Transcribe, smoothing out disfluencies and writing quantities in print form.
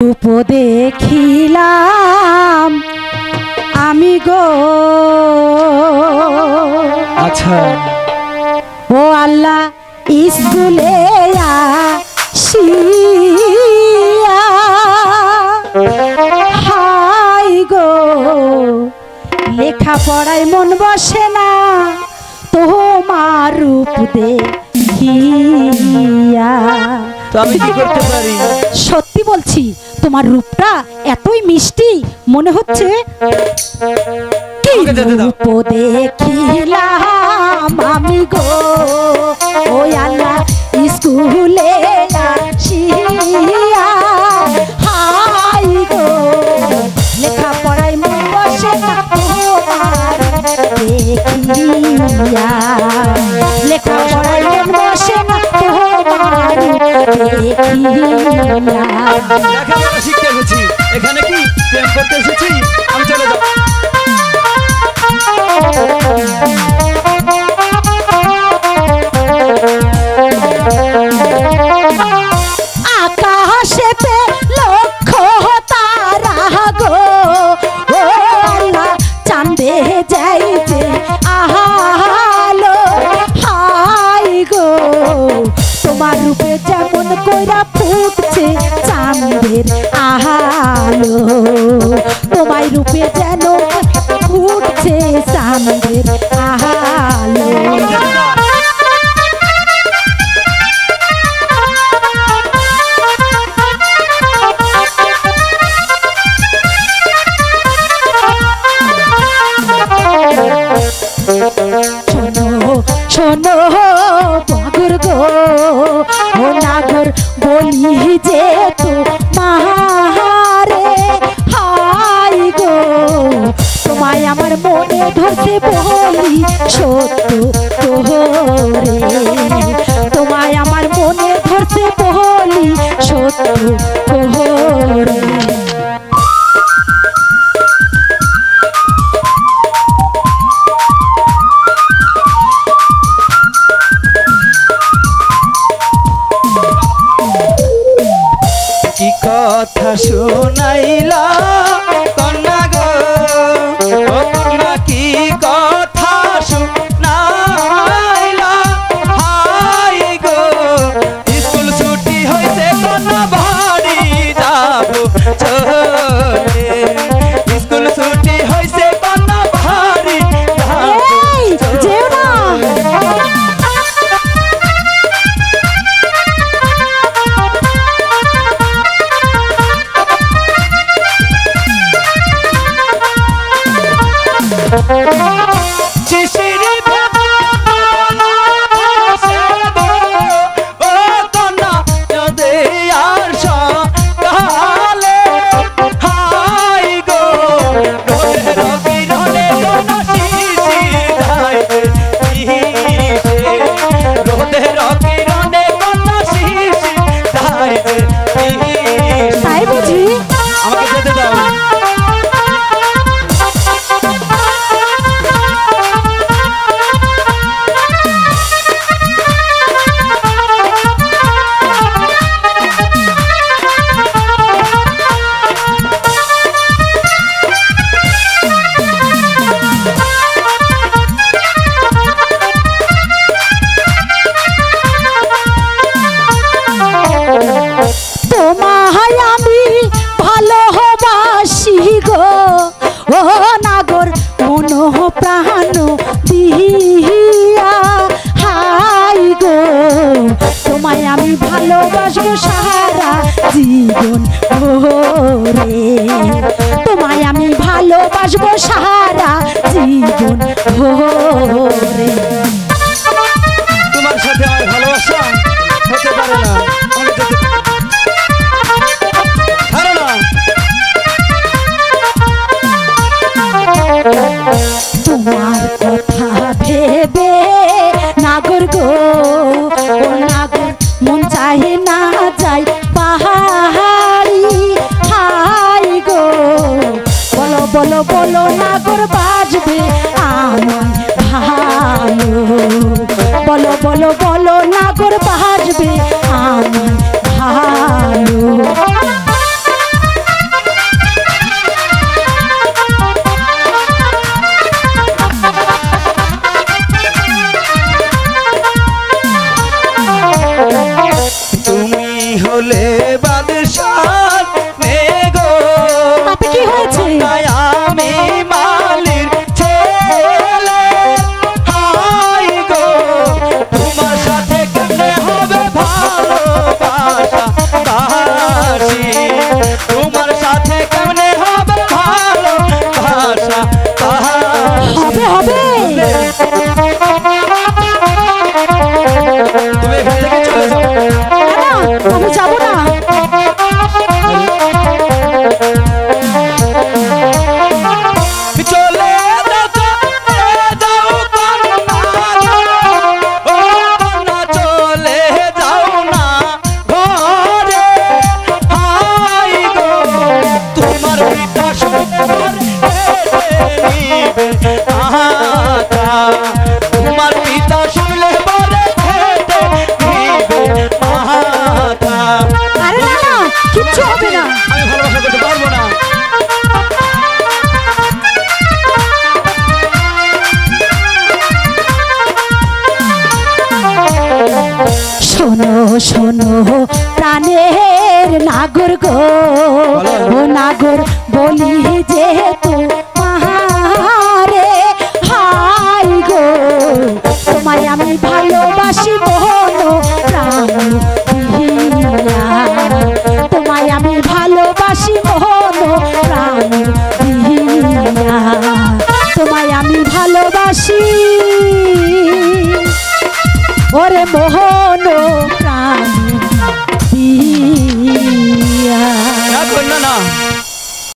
রূপ দেখিলাম আমি গো। আচ্ছা ও আল্লাহ স্কুলে আসিয়া হাই গো লেখা পড়ায় মন বসে না তোমার রূপ দেখিয়া। তো আমি কি করতে পারি? সত্যি বলছি তোমার রূপটা এতই মিষ্টি মনে হচ্ছে কি রূপ দেখিলাম আমি গো। ওই আল্লাহ স্কুলে আসিয়া হাই গো লেখা পড়ায় মন বসে না তোমার দেখিয়া। লেখা পড়ায় মন বসে না তোমার লেখাপড়া শিখতে এসেছি, এখানে কি প্রেম করতে এসেছি? আমি চলে যাব। আকাশেতে লক্ষ তারা গো ও আল্লাহ চাঁদে যাইতে আহালো হাই গো তোমার রূপে যেমন কইরা ফুটছে চাঁদের আহালো। তোমার রূপে যেন ফুটছে চাঁদের আহালো। শোনো পাগর গো ও নাগর বলি যে তো মাহারে হাই গো তোমায় আমার মনে ধরতে বলি সত্য তোরে। তোমায় আমার মনে ধরতে বলি সত্য তোরে। কি কথা শোনাইলা কন্যা গো, ও কন্যা কি কথা শোনাইলা হাই গো। স্কুল ছুটি হইছে কন্যা বাড়ি যাব চলে। স্কুল ছুটি হইছে কন্যা বাড়ি যাব চলে। প্রাণ দিয়া হাই গো তোমায় আমি ভালোবাসবো সারা জীবন ভরে। তোমায় আমি ভালোবাসবো সারা জীবন ভরে। তোমার সাথে আমার ভালোবাসা হতে পারে না। তোমার কথা ভেবে নাগর গো ও নাগর মন চাহে না যাই পাহাড়ি হাই গো। বলো বলো বলো নাগর বাজবে আমায় ভালো। বলো বলো বলো নাগর বাজবে আমায় ভালো। তোমার সাথে কেমনে হবে ভালোবাসা হবে হবে তুমি এখান থেকে চলে যাও। না, আমি যাবো না। চলে যাও কন্যা, চলে যাও না ঘরে। হাই গো তোমার পিতা সুন্দর নিবে আহা, তোমার পিতা শুনলে বলে হেঁটে নিবে আহা। আরে না না, কিচ্ছু হবে না। আমি ভালোবাসা করতে পারবো না। শোনো শোনো প্রাণের নাগর গো, ও নাগর বলি যেহেতু মাহারে। হাই গো তোমায় আমি ভালোবাসি মন প্রাণ দিয়া, তোমায় আমি ভালোবাসি মন প্রাণ দিয়া, তোমায় আমি ভালোবাসি ওরে মোহন প্রাণ দিয়া। না